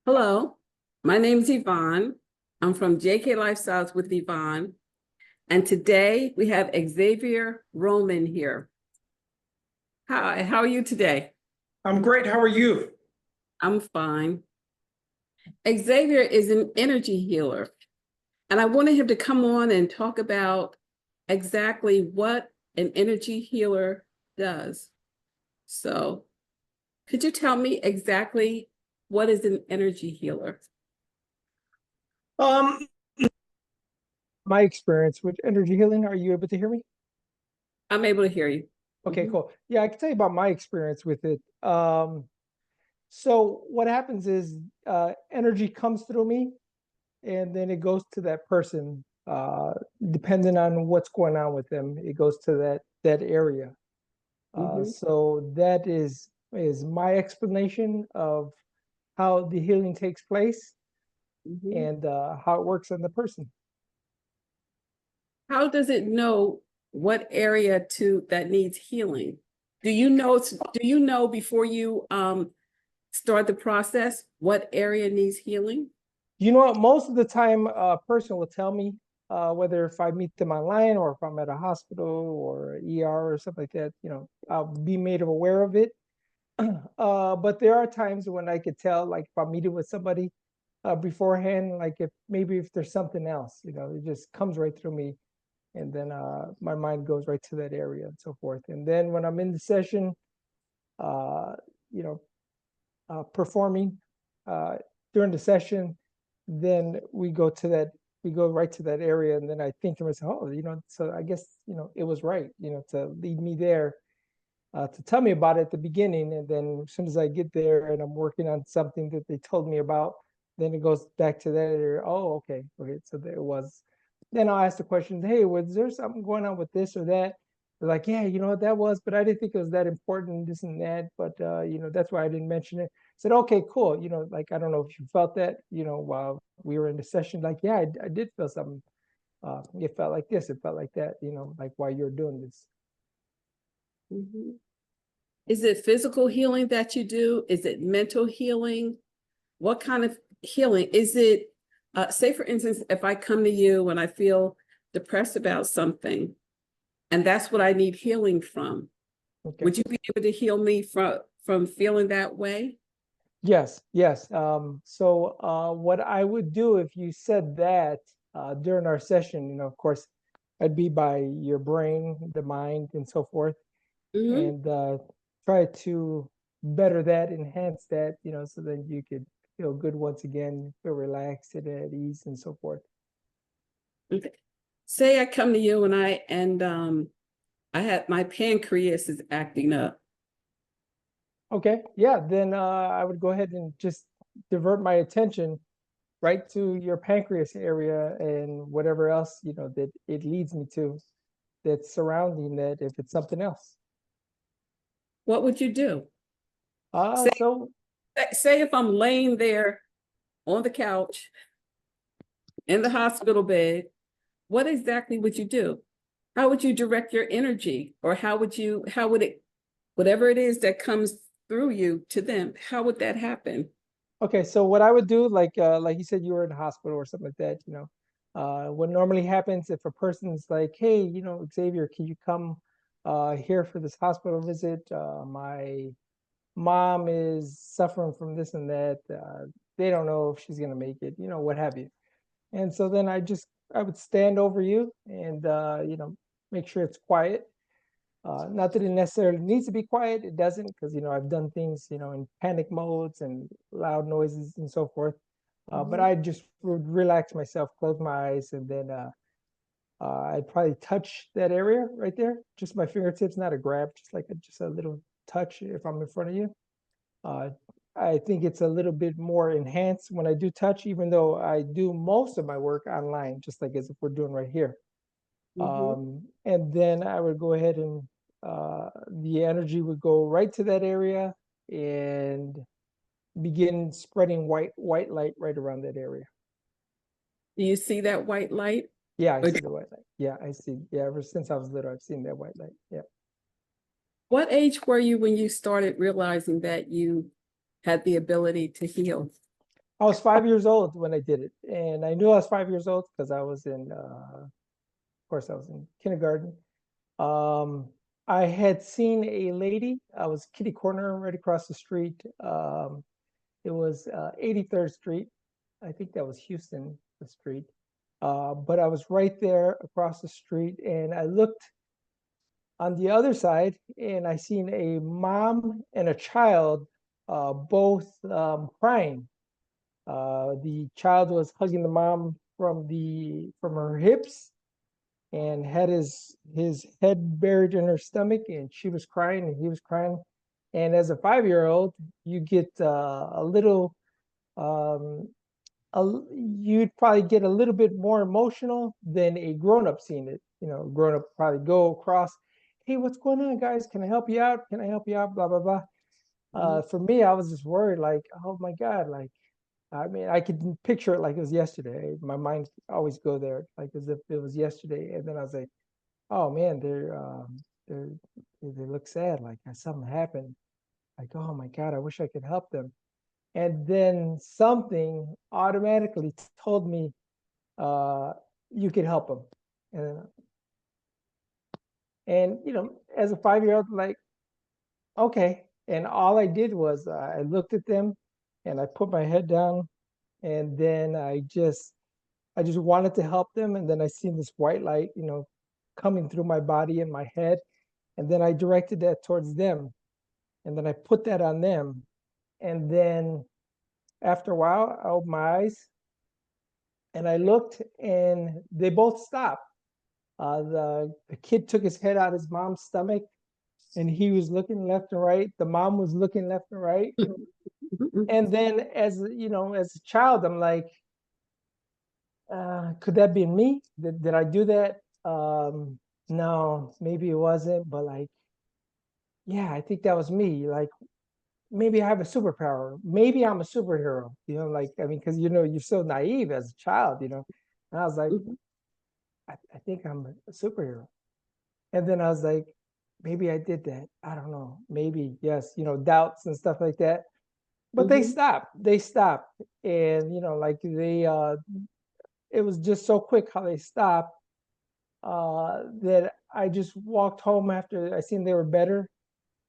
Hello, my name is Yvonne. I'm from JK Lifestyles with Yvonne. And today we have Xavier Roman here. How are you today? I'm great. How are you? I'm fine. Xavier is an energy healer, and I wanted him to come on and talk about exactly what an energy healer does. So, could you tell me exactly what is an energy healer? Um, my experience with energy healing, are you able to hear me? I'm able to hear you. Okay, Mhm. cool. Yeah, I can tell you about my experience with it. So what happens is energy comes through me and then it goes to that person. Depending on what's going on with them, it goes to that area. Mhm. So that is my explanation of how the healing takes place Mhm. and how it works on the person. How does it know what area to that needs healing? Do you know before you start the process what area needs healing? You know what? Most of the time, a person will tell me whether if I meet them online or if I'm at a hospital or ER or something like that. I'll be made aware of it. But there are times when I could tell, like if I'm meeting with somebody beforehand, like if there's something else, it just comes right through me, and then my mind goes right to that area and so forth. And then when I'm in the session, uh, you know, performing uh, during the session, then we go right to that area, and then I think to myself, oh, so I guess it was right, to lead me there, to tell me about it at the beginning, and then as soon as I get there and I'm working on something that they told me about, then it goes back to that area. Oh, okay, so there it was. Then I'll ask the question, hey, was there something going on with this or that? They're like, yeah, what that was, but I didn't think it was that important, this and that, but that's why I didn't mention it. I said, okay, cool. Like, I don't know if you felt that, while we were in the session, like, yeah, I did feel something. It felt like this, it felt like that, like while you're doing this. Mhm. Is it physical healing that you do? Is it mental healing? What kind of healing? Is it, say for instance, if I come to you and I feel depressed about something, and that's what I need healing from, Okay. would you be able to heal me from feeling that way? Yes, yes. So what I would do if you said that during our session, of course, I'd be by your brain, the mind, and so forth, Mhm. and try to better that, enhance that, so that you could feel good once again, feel relaxed and at ease, and so forth. Okay. Say I come to you and I had my pancreas is acting up. Okay, yeah, then I would go ahead and just divert my attention right to your pancreas area and whatever else, that it leads me to that's surrounding that if it's something else. What would you do? Uh, Say, so say if I'm laying there on the couch in the hospital bed, what exactly would you do? How would you direct your energy? Or how would it, whatever it is that comes through you to them, how would that happen? okay, so what I would do, like you said, you were in the hospital or something like that, what normally happens if a person's like, hey, Xavier, can you come here for this hospital visit? My mom is suffering from this and that. They don't know if she's gonna make it, what have you. And so then I would stand over you and make sure it's quiet. Not that it necessarily needs to be quiet, it doesn't, because I've done things, in panic modes and loud noises and so forth. But Mhm. I just would relax myself, close my eyes, and then I'd probably touch that area right there, just my fingertips, not a grab, just a little touch if I'm in front of you. Uh, I think it's a little bit more enhanced when I do touch, even though I do most of my work online, just like as if we're doing right here. Mhm. And then I would go ahead and the energy would go right to that area and begin spreading white light right around that area. Do you see that white light? Yeah, I Or see the white light. Yeah, I see. Yeah, ever since I was little, I've seen that white light. Yeah. what age were you when you started realizing that you had the ability to heal? I was 5 years old when I did it, and I knew I was 5 years old because I was in, of course, I was in kindergarten. Um, I had seen a lady. I was kitty corner right across the street. It was 83rd Street. I think that was Houston, the street. But I was right there across the street, and I looked on the other side, and I seen a mom and a child, both crying. The child was hugging the mom from her hips and had his head buried in her stomach, and she was crying and he was crying. And as a 5-year-old, you get a little um, you'd probably get a little bit more emotional than a grown-up seeing it. You know, grown-up probably go across, hey, what's going on, guys? Can I help you out? Can I help you out? Blah blah blah. Mhm. For me, I was just worried, like, oh my God, like, I mean, I could picture it like it was yesterday. My mind always go there, like as if it was yesterday. And then I was like, oh man, they're they look sad, like something happened. Like, oh my God, I wish I could help them. And then something automatically told me, uh, you could help them. And you know, as a 5-year-old, like, okay. And all I did was I looked at them and I put my head down, and then I just wanted to help them. And then I seen this white light, you know, coming through my body and my head. And then I directed that towards them. And then I put that on them. And then after a while, I opened my eyes and I looked, and they both stopped. The kid took his head out of his mom's stomach, and he was looking left and right. The mom was looking left and right. And then, as you know, as a child, I'm like, could that be me? Did I do that? No, maybe it wasn't, but like, yeah, I think that was me. Like, maybe I have a superpower. Maybe I'm a superhero, you know, like, I mean, because, you know, you're so naive as a child, you know. And I was like, Mhm. I think I'm a superhero. And then I was like, maybe I did that. I don't know. Maybe, yes, you know, doubts and stuff like that. But they Mhm. stopped. They stopped. And, you know, like it was just so quick how they stopped, that I just walked home after I seen they were better.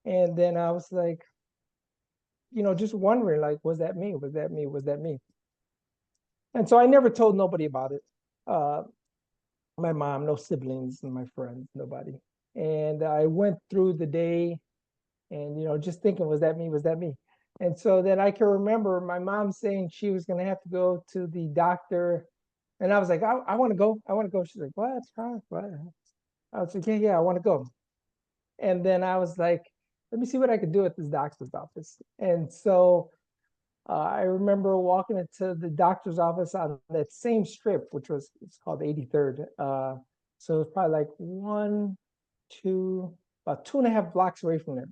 And then I was like, you know, just wondering, like, was that me? Was that me? Was that me? And so I never told nobody about it. Uh, my mom, no siblings, and my friends, nobody. And I went through the day, and, you know, just thinking, was that me? Was that me? And so then I can remember my mom saying she was going to have to go to the doctor. And I was like, I want to go. I want to go. She's like, what? Huh? What? I was like, yeah, I want to go. And then I was like, let me see what I could do at this doctor's office. And so I remember walking into the doctor's office on that same strip, which was, it's called 83rd. So it's probably like one, two, about 2.5 blocks away from there.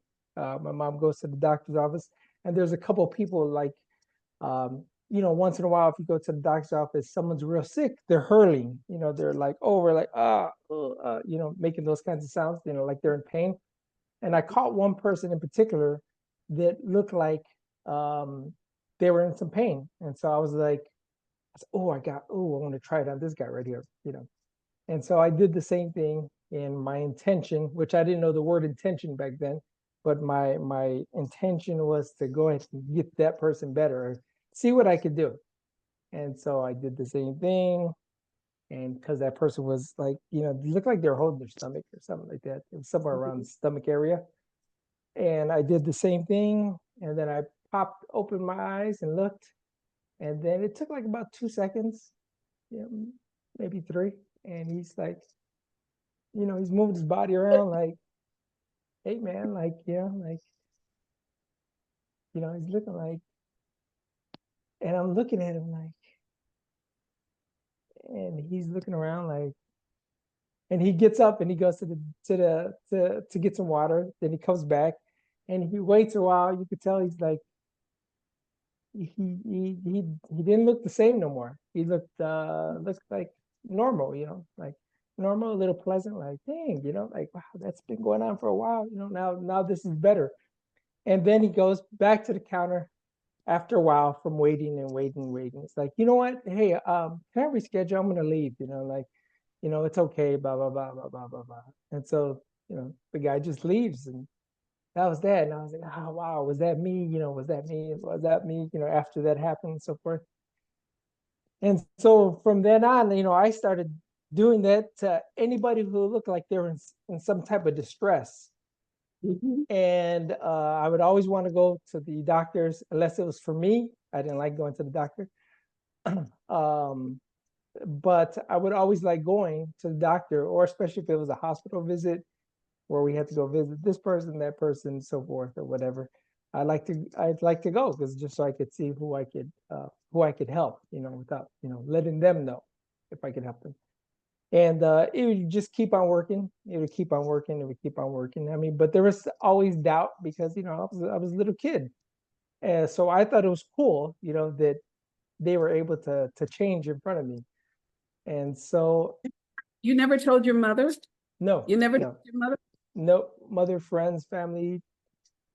My mom goes to the doctor's office, and there's a couple of people, like, you know, once in a while, if you go to the doctor's office, someone's real sick, they're hurling, you know, they're like, oh, we're like, you know, making those kinds of sounds, you know, like they're in pain. And I caught one person in particular that looked like, um, they were in some pain. And so I was like, oh, I want to try it on this guy right here, you know. And so I did the same thing. In my intention, which I didn't know the word intention back then, but my intention was to go ahead and get that person better, or see what I could do. And so I did the same thing. And because that person was like, you know, they looked like they were holding their stomach or something like that. It was somewhere around the stomach area. And I did the same thing. And then I popped open my eyes and looked. And then it took like about 2 seconds, you know, maybe three. And he's like, you know, he's moving his body around like, hey man, like, you know, like, you know, he's looking like, and I'm looking at him like, and he's looking around like, and he gets up and he goes to get some water. Then he comes back, and he waits a while. You could tell he's like, he didn't look the same no more. He looked like normal, you know, like normal, a little pleasant, like, dang, you know, like, wow, that's been going on for a while, you know, now this is better. And then he goes back to the counter, after a while from waiting and waiting and waiting, it's like, you know what? Hey, can I reschedule? I'm gonna leave, like, it's okay, blah, blah, blah, blah, blah, blah, blah. And so, the guy just leaves, and that was that. And I was like, oh wow, was that me? Was that me? Was that me? After that happened and so forth. And so from then on, I started doing that to anybody who looked like they were in some type of distress. Mhm. And I would always want to go to the doctors unless it was for me. I didn't like going to the doctor. um, but I would always like going to the doctor, or especially if it was a hospital visit where we had to go visit this person, that person, so forth, or whatever. I'd like to go, because just so I could see who I could help, without letting them know if I could help them. And it would just keep on working. It would keep on working. It would keep on working. I mean, but there was always doubt because I was a little kid, and so I thought it was cool, that they were able to change in front of me. And so You never told your mother? no, You never told no, your mother? no, mother, friends, family,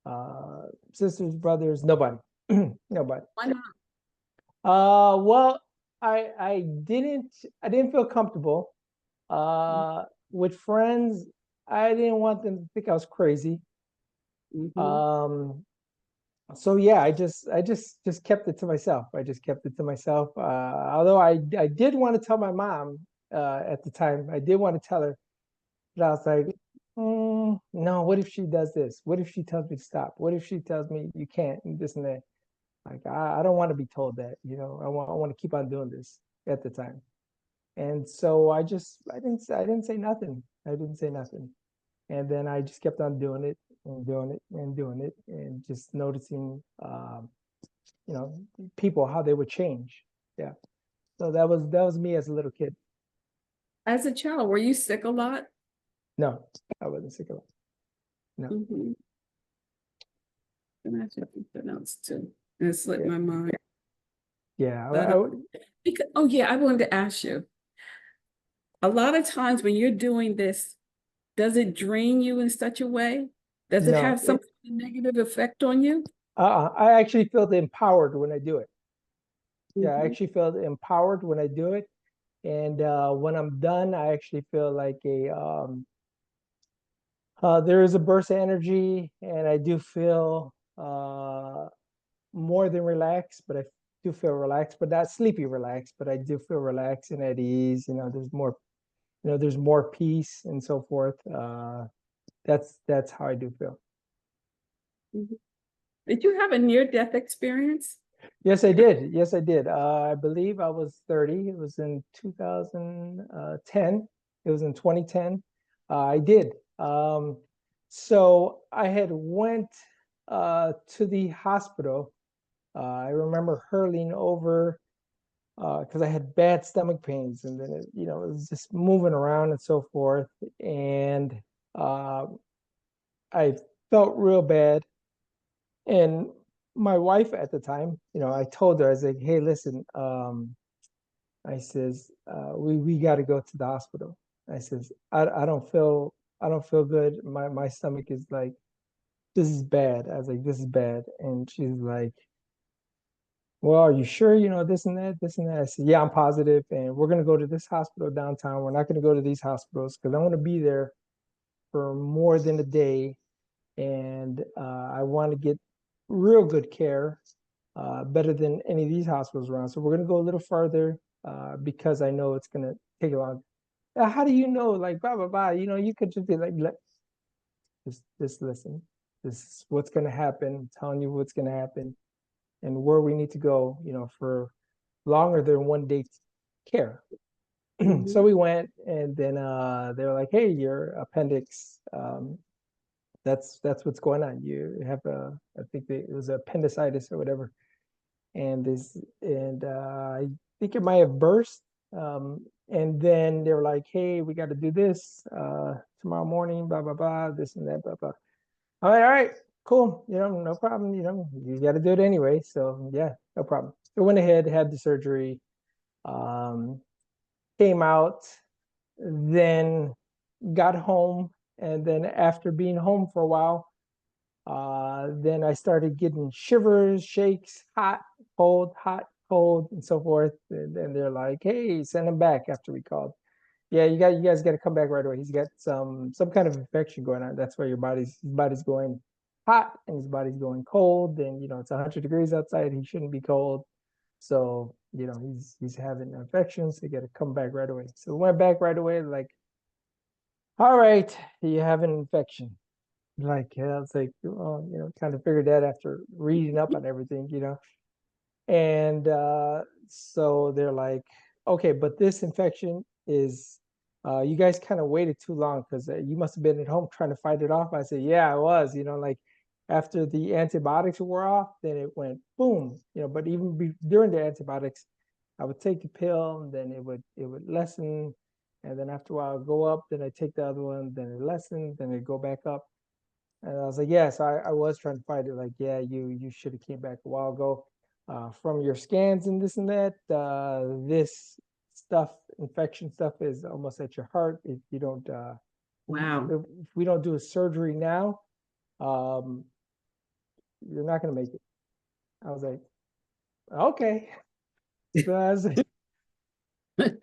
uh, sisters, brothers, nobody, nobody. Why not? Well, I didn't feel comfortable. With friends, I didn't want them to think I was crazy. Mhm. Um, so yeah, I just kept it to myself. I just kept it to myself. Although I did want to tell my mom at the time. I did want to tell her, but I was like, no. What if she does this? What if she tells me to stop? What if she tells me you can't and this and that? Like I don't want to be told that. I want to keep on doing this at the time. And so I didn't say nothing. I didn't say nothing. And then I just kept on doing it and doing it and doing it, and just noticing you know people, how they would change. Yeah. So that was me as a little kid. As a child, were you sick a lot? No, I wasn't sick of it. No. Mhm. And I took something else too. And it slipped Yeah. my mind. Yeah. But because, oh yeah, I wanted to ask you. A lot of times when you're doing this, does it drain you in such a way? Does it no. have some negative effect on you? I actually feel empowered when I do it. Yeah, I Mhm. actually feel empowered when I do it. And when I'm done, I actually feel like there is a burst of energy, and I do feel more than relaxed, but I do feel relaxed, but not sleepy relaxed, but I do feel relaxed and at ease. There's more peace and so forth. That's how I do feel. Mhm. Did you have a near-death experience? Yes, I did. Yes, I did. I believe I was 30. It was in 2010. It was in 2010. I did. So I had went to the hospital. I remember hurling over because I had bad stomach pains, and then it was just moving around and so forth. And uh, I felt real bad. And my wife at the time, I told her, I was like, "Hey, listen," I says, "we got to go to the hospital." I says, "I don't feel good. My stomach is like, this is bad." I was like, "This is bad," and she's like, "Well, are you sure? This and that, this and that." I said, "Yeah, I'm positive, and we're gonna go to this hospital downtown. We're not gonna go to these hospitals because I want to be there for more than a day, and I want to get real good care, better than any of these hospitals around. So we're gonna go a little further because I know it's gonna take a long." How do you know? Like blah blah blah. You could just be like, just listen. This is what's gonna happen. I'm telling you what's gonna happen and where we need to go. For longer than one day care. So Mhm. we went, and then they were like, "Hey, your appendix. That's what's going on. You have I think it was appendicitis or whatever, and I think it might have burst. And then they were like, "Hey, we got to do this tomorrow morning. Blah blah blah. This and that. Blah blah." All right, cool. No problem. You got to do it anyway. So yeah, no problem. So went ahead, had the surgery. Um, Came out, then got home, and then after being home for a while, Then I started getting shivers, shakes, hot, cold, and so forth. And then they're like, "Hey, send him back." After we called, yeah, you guys got to come back right away. He's got some kind of infection going on. That's why his body's going hot and his body's going cold. And it's 100 degrees outside. He shouldn't be cold. So he's having infections. So you got to come back right away. So we went back right away. Like, all right, you have an infection. Like, yeah, it's like, well, kind of figured that after reading up on everything. And so they're like, okay, but this infection is, you guys kind of waited too long because you must have been at home trying to fight it off. I said, yeah, I was, like after the antibiotics wore off, then it went boom, but even during the antibiotics, I would take the pill and then it would lessen. And then after a while, it'd go up, then I take the other one, then it lessened, then it go back up. And I was like, yes, I was trying to fight it. Like, yeah, you should have came back a while ago. From your scans and this and that, this stuff, infection stuff is almost at your heart. If you don't, Wow. if we don't do a surgery now, um, you're not going to make it. I was like, okay. So I was,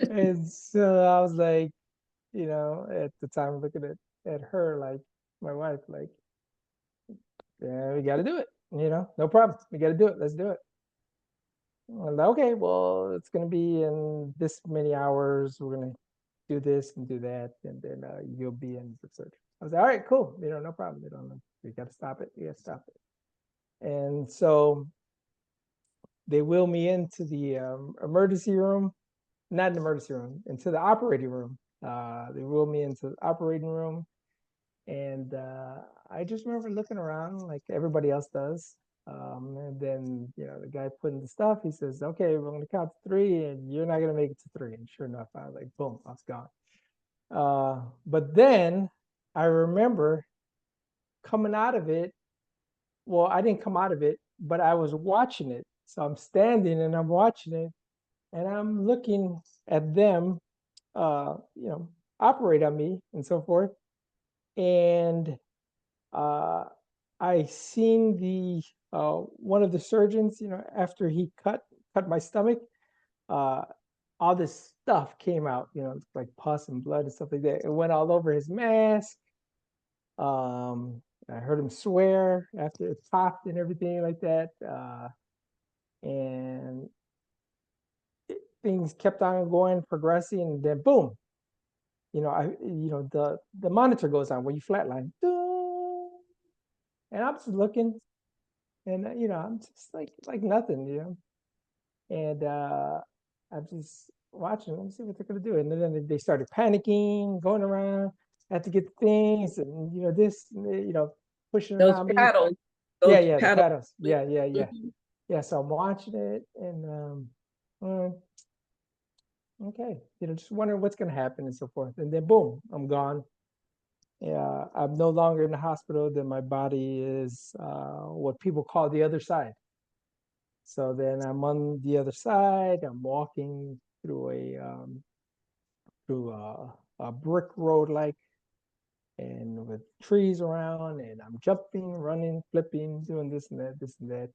and so I was like, at the time looking at her, like my wife, like, yeah, we got to do it. No problem. We got to do it. Let's do it. I'm like, okay, well, it's gonna be in this many hours. We're gonna do this and do that, and then you'll be in the surgery. I was like, all right, cool. No problem. We got to stop it. We got to stop it. And so they wheel me into the emergency room, not an emergency room, into the operating room. They wheel me into the operating room, and I just remember looking around like everybody else does. And then, the guy putting the stuff, he says, okay, we're going to count to three and you're not going to make it to three. And sure enough, I was like, boom, I was gone. But then I remember coming out of it. Well, I didn't come out of it, but I was watching it. So I'm standing and I'm watching it and I'm looking at them, uh, you know, operate on me and so forth. And uh, I seen the one of the surgeons, after he cut my stomach, uh, all this stuff came out, like pus and blood and stuff like that. It went all over his mask. I heard him swear after it popped and everything like that. And things kept on going, progressing, and then boom, the monitor goes on when you flatline. And I'm just looking, and I'm just like nothing, and I'm just watching them, see what they're gonna do. And then they started panicking, going around, had to get the things, and this, pushing Those around me. paddles, Yeah, those yeah, the paddles. paddles. Yeah. Mhm. Yeah, so I'm watching it, and okay, just wondering what's gonna happen and so forth. And then boom, I'm gone. Yeah, I'm no longer in the hospital. Then my body is what people call the other side. So then I'm on the other side. I'm walking through a brick road, like, and with trees around, and I'm jumping, running, flipping, doing this and that, this and that.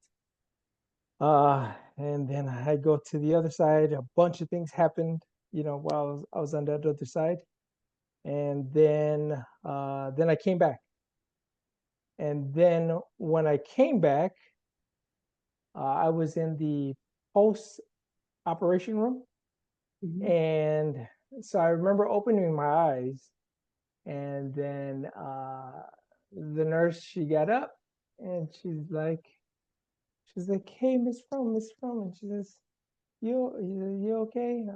And then I go to the other side. A bunch of things happened, while I was on the other side. And then I came back. And then when I came back, I was in the post operation room. Mhm. And so I remember opening my eyes, and then the nurse, she got up and she's like, hey, Miss From, and she says, you okay? And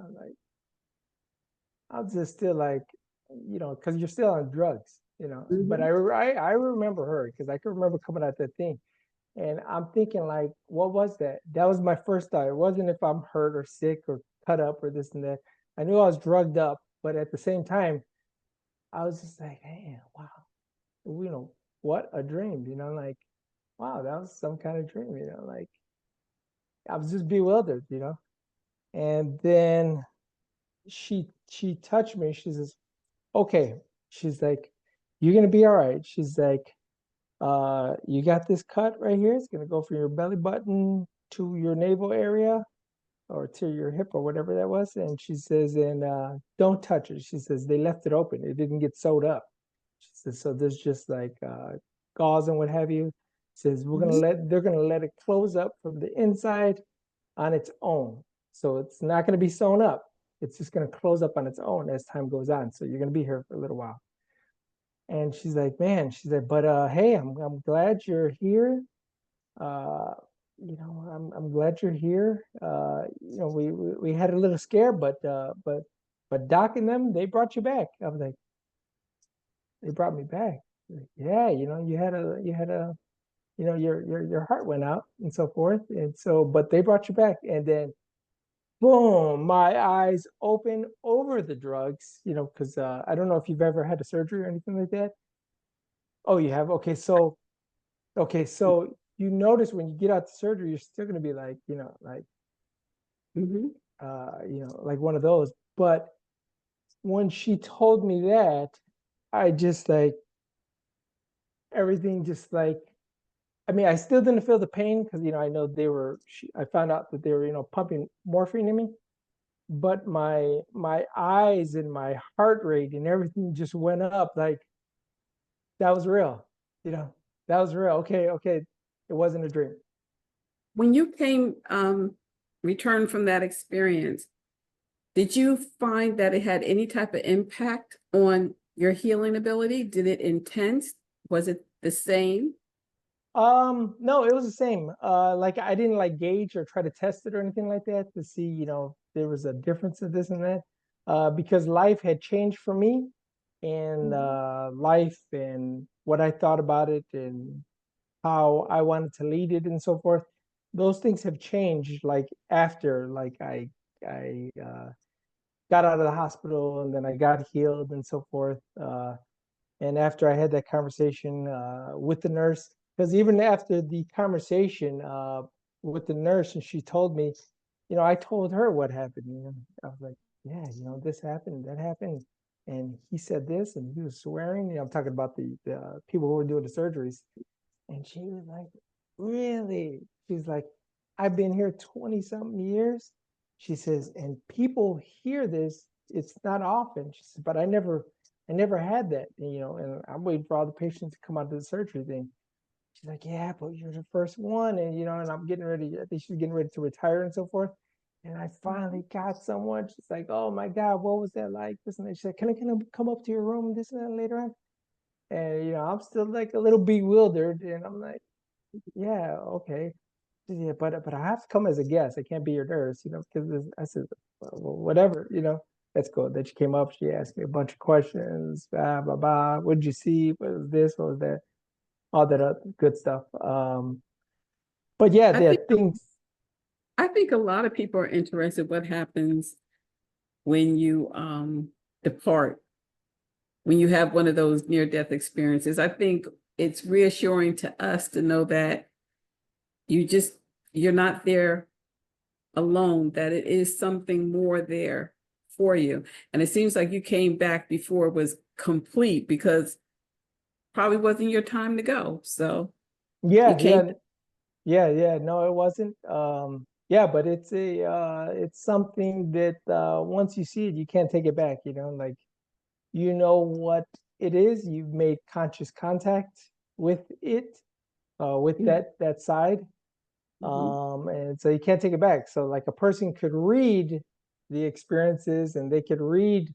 I'm just still like, because you're still on drugs, but Mhm. I remember her because I can remember coming out that thing. And I'm thinking, like, what was that? That was my first thought. It wasn't if I'm hurt or sick or cut up or this and that. I knew I was drugged up, but at the same time, I was just like, hey, wow, you know, what a dream, like, wow, that was some kind of dream, like I was just bewildered. And then she touched me. She says, okay. She's like, you're gonna be all right. She's like, You got this cut right here. It's gonna go from your belly button to your navel area or to your hip or whatever that was. And she says, and don't touch it. She says they left it open. It didn't get sewed up. She says, so there's just like gauze and what have you. Says Mhm. they're gonna let it close up from the inside on its own. So it's not gonna be sewn up. It's just gonna close up on its own as time goes on. So you're gonna be here for a little while. And she's like, man, she's like, but hey, I'm glad you're here. Uh, I'm glad you're here. We had a little scare, but Doc and them, they brought you back. I was like, they brought me back. Like, yeah, your heart went out and so forth. And so, but they brought you back. And then boom, my eyes open over the drugs, because I don't know if you've ever had a surgery or anything like that. Oh, you have? Okay, so you notice when you get out the surgery, you're still gonna be like, Mhm. like one of those. But when she told me that, I just like everything just like I mean, I still didn't feel the pain because I know I found out that they were, pumping morphine in me, but my eyes and my heart rate and everything just went up like that was real, you know. That was real. Okay, okay. It wasn't a dream. When you came, returned from that experience, did you find that it had any type of impact on your healing ability? Did it intense? Was it the same? No, it was the same. Like I didn't like gauge or try to test it or anything like that to see, there was a difference of this and that. Because life had changed for me and Mhm. life and what I thought about it and how I wanted to lead it and so forth. Those things have changed like after like I got out of the hospital and then I got healed and so forth. And after I had that conversation with the nurse, because even after the conversation with the nurse, and she told me, I told her what happened. I was like, yeah, this happened, that happened, and he said this, and he was swearing. I'm talking about the people who were doing the surgeries, and she was like, really? She's like, I've been here 20 something years. She says, and people hear this, it's not often. She says, but I never had that, and I'm waiting for all the patients to come out of the surgery thing. She's like, yeah, but you're the first one. And I'm getting ready, I think she's getting ready to retire and so forth. And I finally got someone. She's like, oh my God, what was that like? This and that. She said, can I come up to your room, this and that later on? And I'm still like a little bewildered, and I'm like, yeah, okay. Yeah, but I have to come as a guest. I can't be your nurse, because I said, well, whatever, that's cool. Then she came up, she asked me a bunch of questions, blah, blah, blah. What did you see? What was this? What was that? All that good stuff. But yeah, I there are think things. I think a lot of people are interested what happens when you depart, when you have one of those near-death experiences. I think it's reassuring to us to know that you just you're not there alone, that it is something more there for you. And it seems like you came back before it was complete because probably wasn't your time to go. So you Yeah, came. yeah, yeah, yeah. No, it wasn't. Yeah, but it's something that once you see it, you can't take it back, like you know what it is. You've made conscious contact with it, with Mhm. that side, Mhm. and so you can't take it back. So like a person could read the experiences, and they could read,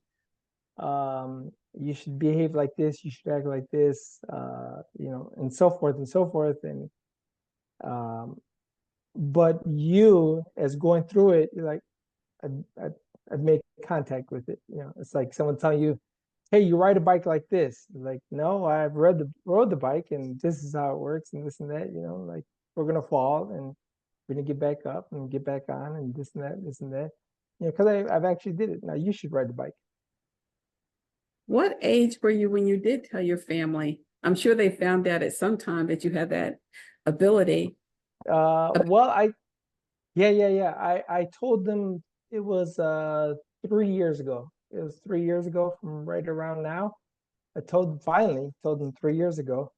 you should behave like this, you should act like this, and so forth and so forth, and um, but you, as going through it, you're like, I, I, I've made contact with it. It's like someone telling you, hey, you ride a bike like this. Like, no, I've rode the bike and this is how it works and this and that, like we're gonna fall and we're gonna get back up and get back on and this and that, this and that. Because I've actually did it. Now you should ride the bike. What age were you when you did tell your family? I'm sure they found out at some time that you had that ability. Well, yeah. I told them it was 3 years ago. It was 3 years ago from right around now. I told them 3 years ago.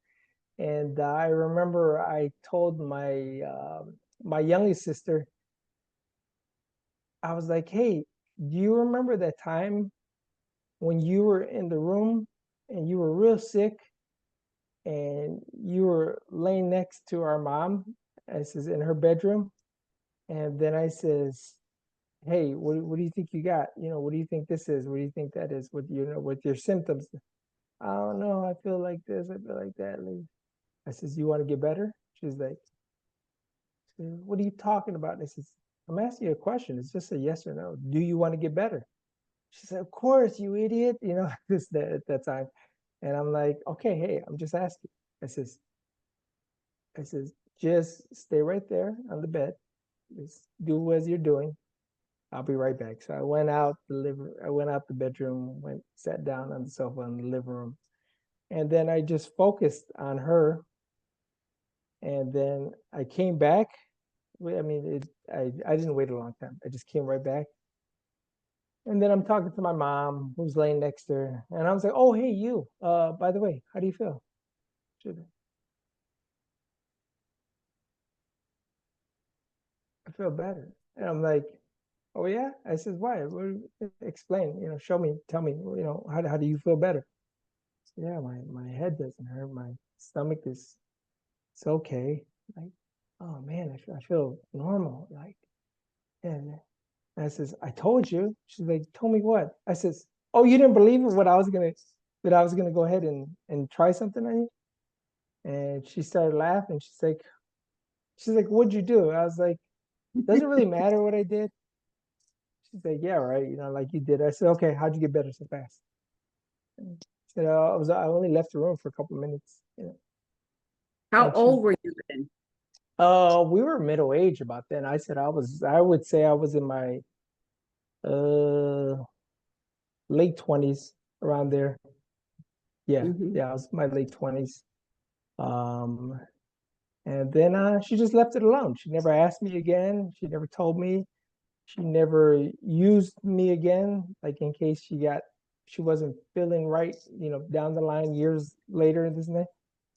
And I remember I told my youngest sister, I was like, "Hey, do you remember that time when you were in the room and you were real sick and you were laying next to our mom?" I says, "In her bedroom." And then I says, "Hey, what do you think you got? You know, what do you think this is? What do you think that is with with your symptoms?" "I don't know. I feel like this. I feel like that." I says, "You want to get better?" She's like, "What are you talking about?" And I says, "I'm asking you a question. It's just a yes or no. Do you want to get better?" She said, "Of course, you idiot." You know, this that at that time. And I'm like, "Okay, hey, I'm just asking." I says, I says, "Just stay right there on the bed. Just do as you're doing. I'll be right back." So I went out the bedroom, sat down on the sofa in the living room. And then I just focused on her. And then I came back. I mean, I didn't wait a long time. I just came right back. And then I'm talking to my mom who's laying next to her. And I was like, "Oh, hey, you. By the way, how do you feel?" She's like, "I feel better." And I'm like, "Oh yeah?" I said, "Why? Explain, show me, tell me, how do you feel better?" "Yeah, my head doesn't hurt. My stomach is it's okay." Like, "Oh man, I feel normal." Like, and I says, "I told you." She's like, "Told me what?" I says, "Oh, you didn't believe it, that I was gonna go ahead and try something on you?" And she started laughing. She's like, "What'd you do?" I was like, "Doesn't really matter what I did." She's like, "Yeah, right. Like you did." I said, "Okay, how'd you get better so fast?" She said, I only left the room for a couple of minutes. How And old were you then? we were middle age about then. I would say I was in my uh late 20s around there. Yeah, Mhm. yeah, I was in my late 20s. Um, and then she just left it alone. She never asked me again. She never told me. She never used me again, like in case she wasn't feeling right, down the line years later and this and that.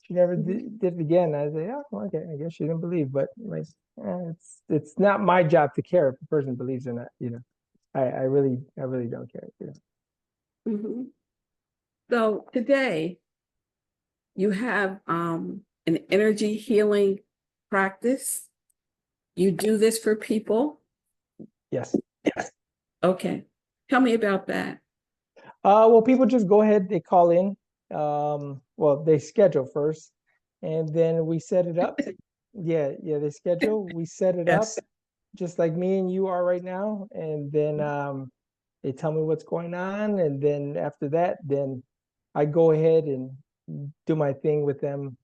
She never Mhm. did it again. I say, "Oh, okay, I guess she didn't believe," but like, it's not my job to care if the person believes or not. I really don't care. Mhm. So today you have an energy healing practice. You do this for people. Yes. Okay. Tell me about that. Well, people just go ahead, they call in. Well, they schedule first, and then we set it up. Yeah, yeah, they schedule, we set it up, Yes. just like me and you are right now. And then they tell me what's going on, and then after that, then I go ahead and do my thing with them.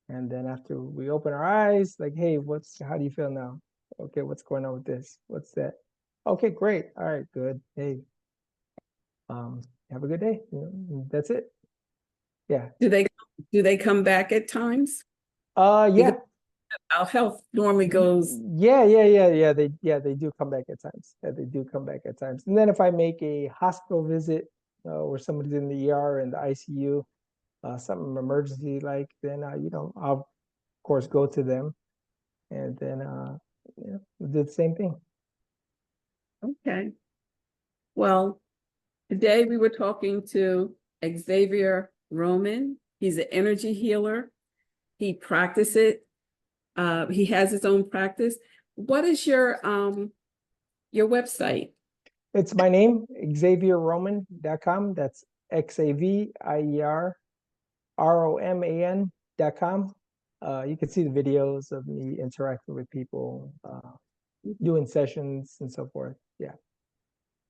And then after we open our eyes, like, "Hey, how do you feel now?" "Okay, what's going on with this? What's that?" "Okay, great. All right, good. Hey, um, have a good day." That's it. Yeah. Do they come back at times? Because Yeah. our health normally goes. Yeah. They do come back at times. Yeah, they do come back at times. And then if I make a hospital visit where somebody's in the ER and the ICU, something emergency like, then I'll of course go to them, and then we do the same thing. Okay. Well, today we were talking to Xavier Roman. He's an energy healer. He practices. He has his own practice. What is your website? It's my name, XavierRoman.com. That's XavierRoman.com. You can see the videos of me interacting with people, doing sessions and so forth. Yeah.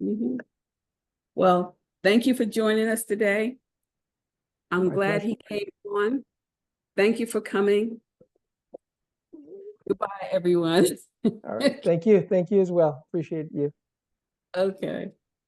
Mhm. Well, thank you for joining us today. I'm My glad pleasure. he came on. Thank you for coming. Goodbye, everyone. All right. Thank you. Thank you as well. Appreciate you. Okay.